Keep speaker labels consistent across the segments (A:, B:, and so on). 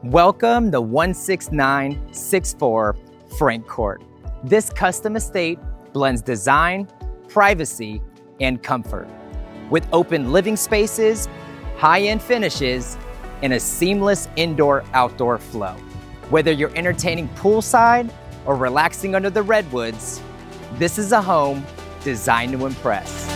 A: Welcome to 16964 Frank Court. This custom estate blends design, privacy, and comfort with open living spaces, high-end finishes, and a seamless indoor-outdoor flow. Whether you're entertaining poolside or relaxing under the redwoods, this is a home designed to impress.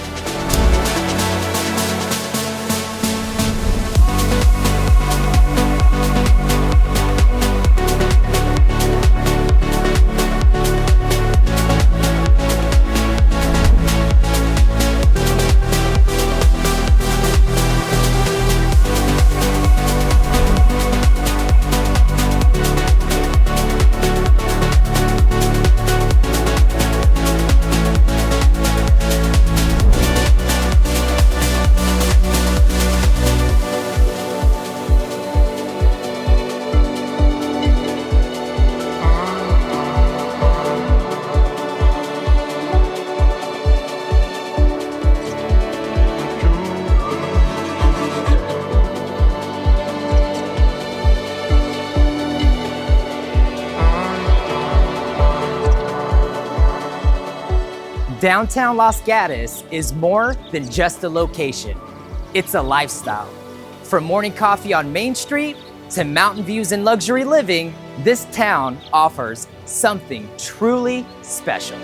A: Downtown Los Gatos is more than just a location. It's a lifestyle. From morning coffee on Main Street to mountain views and luxury living, this town offers something truly special.